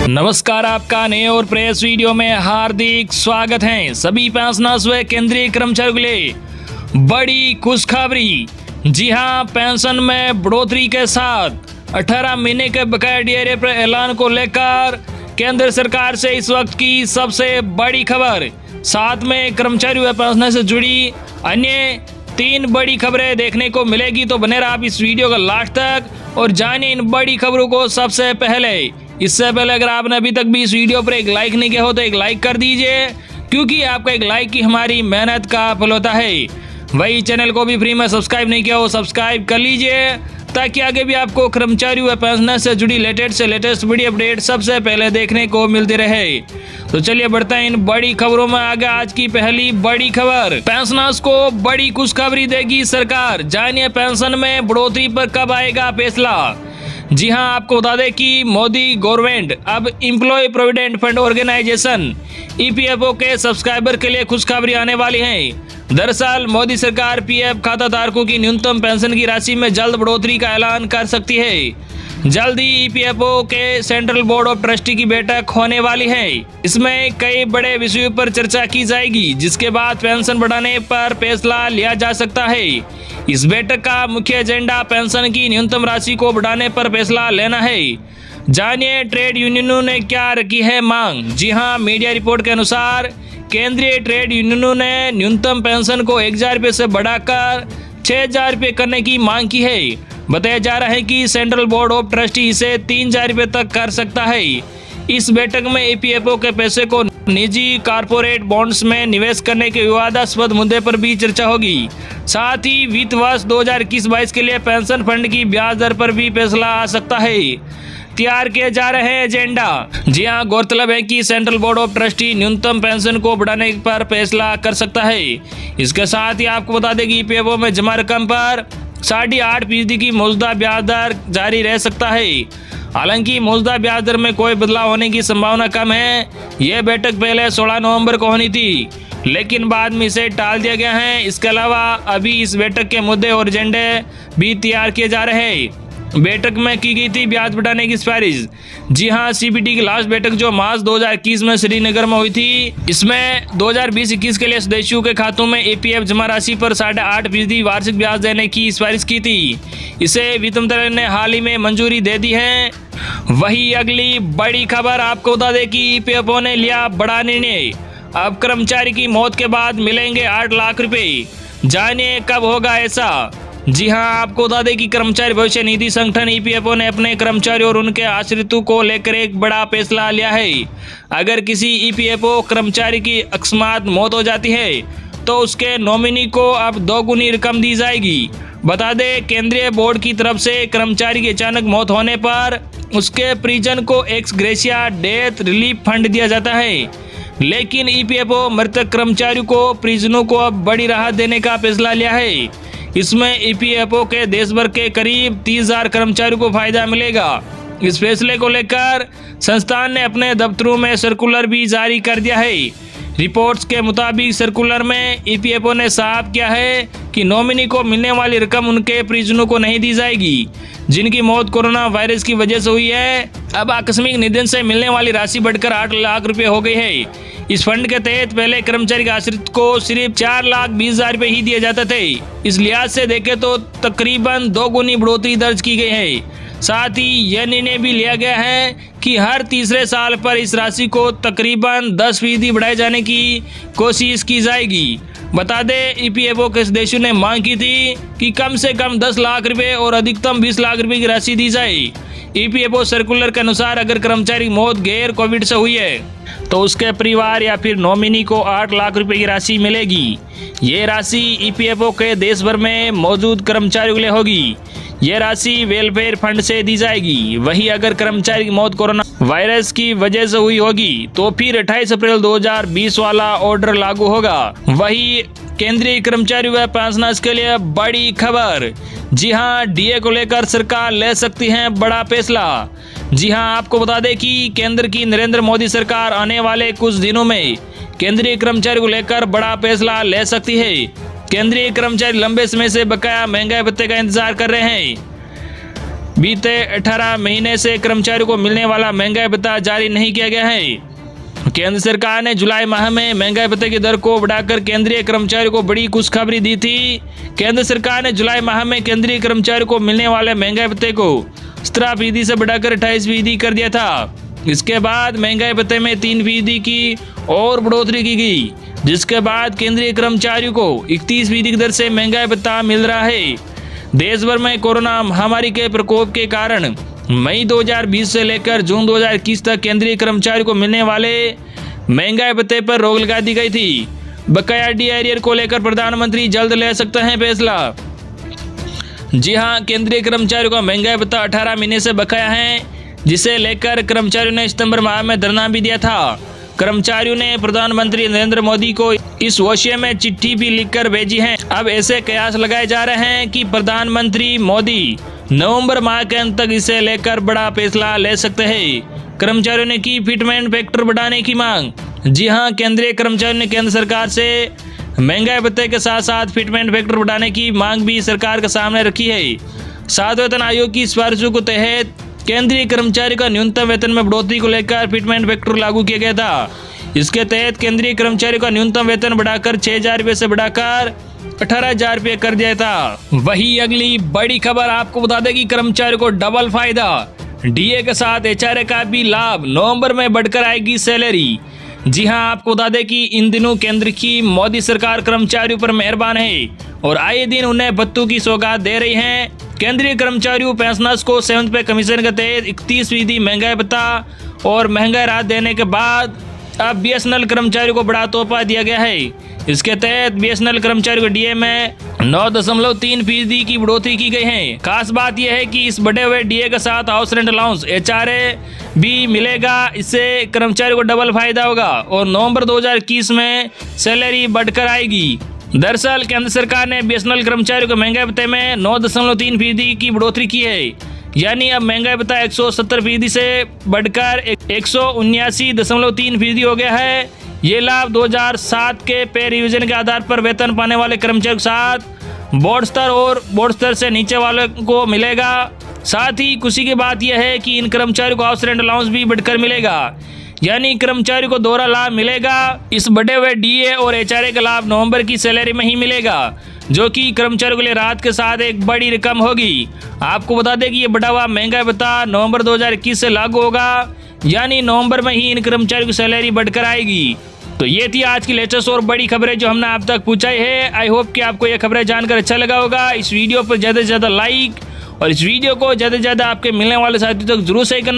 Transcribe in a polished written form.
नमस्कार, आपका नए और प्रेस वीडियो में हार्दिक स्वागत है। सभी पेंशनर्स व केंद्रीय कर्मचारियों के लिए बड़ी खुशखबरी। जी हां, पेंशन में बढ़ोतरी के साथ 18 महीने के बकाया डीए पर ऐलान को लेकर केंद्र सरकार से इस वक्त की सबसे बड़ी खबर। साथ में कर्मचारी व पेंशनर से जुड़ी अन्य 3 बड़ी खबरें देखने को मिलेगी, तो बने रहा आप इस वीडियो का लास्ट तक और जानिए इन बड़ी खबरों को सबसे पहले। इससे पहले अगर आपने अभी तक भी इस वीडियो पर एक लाइक नहीं किया हो तो एक लाइक कर दीजिए, क्योंकि आपका एक लाइक ही हमारी मेहनत का फल होता है। वही चैनल को भी फ्री में सब्सक्राइब नहीं किया हो, सब्सक्राइब कर लीजिए, ताकि आगे भी आपको कर्मचारी व पेंशनर से जुड़ी लेटेस्ट वीडियो अपडेट सबसे पहले देखने को मिलती रहे। तो चलिए बढ़ते हैं इन बड़ी खबरों में आगे। आज की पहली बड़ी खबर, पेंशनर्स को बड़ी खुशखबरी देगी सरकार। जानिए पेंशन में बढ़ोतरी पर कब आएगा फैसला। जी हां, आपको बता दें कि मोदी गवर्नमेंट अब employ provident fund organisation EPFO के सब्सक्राइबर के लिए खुशखबरी आने वाली है। दरअसल मोदी सरकार पीएफ खाता धारकों की न्यूनतम पेंशन की राशि में जल्द बढ़ोतरी का ऐलान कर सकती है। जल्द ही ईपीएफओ के सेंट्रल बोर्ड ऑफ ट्रस्टी की बैठक होने वाली है। इसमें कई बड़े विषयों पर चर्चा की जाएगी, जिसके बाद पेंशन बढ़ाने पर फैसला लिया जा सकता है। इस बैठक का मुख्य एजेंडा पेंशन की न्यूनतम राशि को बढ़ाने पर फैसला लेना है। जानिए ट्रेड यूनियनों ने क्या रखी है मांग। जी हां, मीडिया रिपोर्ट के अनुसार केंद्रीय ट्रेड यूनियनों ने न्यूनतम पेंशन को 1000 रुपये से बढ़ाकर 6000 रुपये करने की मांग की है। बताया जा रहा है कि सेंट्रल बोर्ड ऑफ ट्रस्टी इसे 3000 रुपये तक कर सकता है। इस बैठक में ईपीएफओ के पैसे को निजी कॉर्पोरेट बॉन्ड्स में निवेश करने के विवादास्पद मुद्दे पर भी चर्चा होगी। साथ ही वित्त वर्ष 2021-22 के लिए पेंशन फंड की ब्याज दर पर भी फैसला आ सकता है। तैयार किए जा रहे हैं एजेंडा। जी हां, गौरतलब है कि सेंट्रल बोर्ड ऑफ ट्रस्टी न्यूनतम पेंशन को बढ़ाने पर फैसला कर सकता है। इसके साथ ही आपको बता दें कि ईपीएफओ में जमा रकम पर 8.5% की मौजूदा ब्याज दर जारी रह सकता है। हालांकि मौजूदा ब्याज दर में कोई बदलाव होने की संभावना कम है। यह बैठक पहले 16 नवंबर को होनी थी, लेकिन बाद में इसे टाल दिया गया है। इसके अलावा अभी इस बैठक के मुद्दे और एजेंडे भी तैयार किए जा रहे हैं। बैठक में की गई थी ब्याज बढ़ाने की सिफारिश। जी हां, सीबीटी की लास्ट बैठक जो मार्च 2021 में श्रीनगर में हुई थी, इसमें 2020-21 के लिए सदस्यों के खातों में एपीएफ जमा राशि पर 8.5% वार्षिक ब्याज देने की सिफारिश की थी। इसे वित्त मंत्रालय ने हाल ही में मंजूरी दे दी है। वही अगली बड़ी खबर, आपको बता दें कि ईपीएफओ ने लिया बड़ा निर्णय। अब कर्मचारी की मौत के बाद मिलेंगे 8 लाख रुपए। जानिए कब होगा ऐसा। जी हां, आपको बता दें कि कर्मचारी भविष्य निधि संगठन ईपीएफओ ने अपने कर्मचारियों और उनके आश्रितों को लेकर एक बड़ा फैसला लिया है। अगर किसी ईपीएफओ कर्मचारी की अकस्मात मौत हो जाती है तो उसके नॉमिनी को अब 2 गुनी रकम दी जाएगी। बता दें, केंद्रीय बोर्ड की तरफ से कर्मचारी की अचानक मौत होने पर उसके परिजन को x gratia death relief fund दिया जाता है। लेकिन ईपीएफओ मृतक कर्मचारियों को परिजनों को अब बड़ी राहत देने का फैसला लिया है। इसमें ईपीएफओ के देश भर के करीब 30,000 कर्मचारियों को फायदा मिलेगा। इस फैसले को लेकर संस्थान ने अपने दफ्तरों में सर्कुलर भी जारी कर दिया है। रिपोर्ट्स के मुताबिक सर्कुलर में ईपीएफओ ने साफ किया है कि नॉमिनी को मिलने वाली रकम उनके परिजनों को नहीं दी जाएगी, जिनकी मौत कोरोना वायरस की वजह से हुई है। अब आकस्मिक निधन से मिलने वाली राशि बढ़कर 8 लाख रुपए हो गई है। इस फंड के तहत पहले कर्मचारी के आश्रित को सिर्फ 4,20,000 रुपए ही दिए जाते थे। इस लिहाज से देखें तो तकरीबन 2 गुनी बढ़ोतरी दर्ज की गई है। साथ ही यह निर्णय भी लिया गया है कि हर तीसरे साल पर इस राशि को तकरीबन 10% बढ़ाए जाने की कोशिश की जाएगी। बता दें, ईपीएफओ के सदस्यों ने मांग की थी कि कम से कम 10 लाख रुपए और अधिकतम 20 लाख रुपए की राशि दी जाए। ईपीएफओ सर्कुलर के अनुसार अगर कर्मचारी की मौत गैर कोविड से हुई है तो उसके परिवार या फिर नॉमिनी को 8 लाख रुपए की राशि मिलेगी। ये राशि ईपीएफओ के देश भर में मौजूद कर्मचारियों के लिए होगी। यह राशि वेलफेयर फंड से दी जाएगी। वही अगर कर्मचारी की मौत कोरोना वायरस की वजह से हुई होगी तो फिर 28 अप्रैल 2020 वाला ऑर्डर लागू होगा। वही केंद्रीय कर्मचारी व पेंशनर्स के लिए बड़ी खबर। जी हां, डीए को लेकर सरकार ले सकती है बड़ा फैसला। जी हां, आपको बता दें कि केंद्र की नरेंद्र मोदी सरकार आने वाले कुछ दिनों में केंद्रीय कर्मचारी को लेकर बड़ा फैसला ले सकती है। केंद्रीय कर्मचारी लंबे समय से बकाया महंगाई भत्ते का इंतजार कर रहे हैं। बीते 18 महीने से कर्मचारियों को मिलने वाला महंगाई भत्ता जारी नहीं किया गया है। केंद्र सरकार ने जुलाई माह में महंगाई भत्ते की दर को बढ़ाकर केंद्रीय कर्मचारियों को बड़ी खुशखबरी दी थी। केंद्र सरकार ने जुलाई माह में केंद्रीय कर्मचारियों को मिलने वाले महंगाई भत्ते को 17% से बढ़ाकर 28% कर दिया था। इसके बाद महंगाई भत्ते में 3% की और बढ़ोतरी की गई, जिसके बाद केंद्रीय कर्मचारियों को 31% की दर से महंगाई भत्ता मिल रहा है। देश भर में कोरोना महामारी के प्रकोप के कारण मई 2020 से लेकर जून 2021 तक केंद्रीय कर्मचारियों को मिलने वाले महंगाई भत्ते पर रोक लगा दी गई थी। बकाया डी एरियर को लेकर प्रधानमंत्री जल्द ले सकते हैं फैसला। जी हां, केंद्रीय कर्मचारियों का महंगाई भत्ता 18 महीने से बकाया है, जिसे लेकर कर्मचारियों ने सितंबर माह में धरना भी दिया था। कर्मचारियों ने प्रधानमंत्री नरेंद्र मोदी को इस विषय में चिट्ठी भी लिखकर भेजी है। अब ऐसे कयास लगाए जा रहे हैं कि प्रधानमंत्री मोदी नवंबर माह के अंत तक इसे लेकर बड़ा फैसला ले सकते हैं। कर्मचारियों ने की फिटमेंट फैक्टर बढ़ाने की मांग। जी हां, केंद्रीय कर्मचारियों ने केंद्र सरकार से महंगाई भत्ते के साथ साथ फिटमेंट फैक्टर बढ़ाने की मांग भी सरकार के सामने रखी है। 7वें वेतन आयोग की सिफारिशों के तहत केंद्रीय कर्मचारी का न्यूनतम वेतन में बढ़ोतरी को लेकर फिटमेंट फैक्टर लागू किया गया था। इसके तहत केंद्रीय कर्मचारी का न्यूनतम वेतन बढ़ाकर 6,000 रुपये से बढ़ाकर 18,000 रुपये कर दिया था। वही अगली बड़ी खबर आपको बता दें कि कर्मचारियों को डबल फायदा, डीए के साथ एचआरए का भी लाभ, नवंबर में बढ़कर आएगी सैलरी। जी हां, आपको बता दें कि इन दिनों केंद्र की मोदी सरकार कर्मचारियों पर मेहरबान है और आए दिन उन्हें भत्तों की सौगात दे रही है। केंद्रीय कर्मचारियों पेंशनर्स को 7वें पे कमीशन के तहत 31% महंगाई भत्ता और महंगाई राहत देने के बाद अब बीएसएनएल कर्मचारियों को बड़ा तोहफा दिया गया है। इसके तहत बीएसएनएल कर्मचारियों को डीए में 9.3% की बढ़ोतरी की गई है। खास बात यह है कि इस बढ़े हुए डीए के साथ हाउस रेंट अलाउंस एचआरए भी मिलेगा। इससे कर्मचारियों को डबल फायदा होगा और नवंबर 2021 में सैलरी बढ़कर आएगी। दरअसल केंद्र सरकार ने बीएसएनएल कर्मचारियों को महंगाई भत्ते में 9.3% की बढ़ोतरी की है, यानी अब महंगाई भत्ता 170% से बढ़कर 179.3% हो गया है। ये लाभ 2007 के पे रिवीजन के आधार पर वेतन पाने वाले कर्मचारियों के साथ बोर्ड स्तर और बोर्ड स्तर से नीचे वालों को मिलेगा। साथ ही खुशी की बात यह है कि इन कर्मचारियों को हाउस रेंट अलाउंस भी बढ़कर मिलेगा, यानी कर्मचारियों को दोहरा लाभ मिलेगा। इस बढ़े हुए डीए और एचआरए का लाभ नवंबर की सैलरी में ही मिलेगा, जो कि कर्मचारियों के लिए राहत के साथ एक बड़ी रकम होगी। आपको बता दें कि ये बढ़ा हुआ महंगाई भत्ता नवंबर 2021 से लागू होगा, यानी नवंबर में ही इन कर्मचारियों की सैलरी बढ़कर आएगी। तो ये थी आज की लेटेस्ट और बड़ी खबरें जो हमने आप तक पहुंचाई है। आई होप कि आपको ये खबरें जानकर अच्छा लगा होगा। इस वीडियो पर ज़्यादा से ज़्यादा लाइक और इस वीडियो को ज़्यादा से ज़्यादा आपके मिलने वाले साथियों तक जरूर शेयर करना।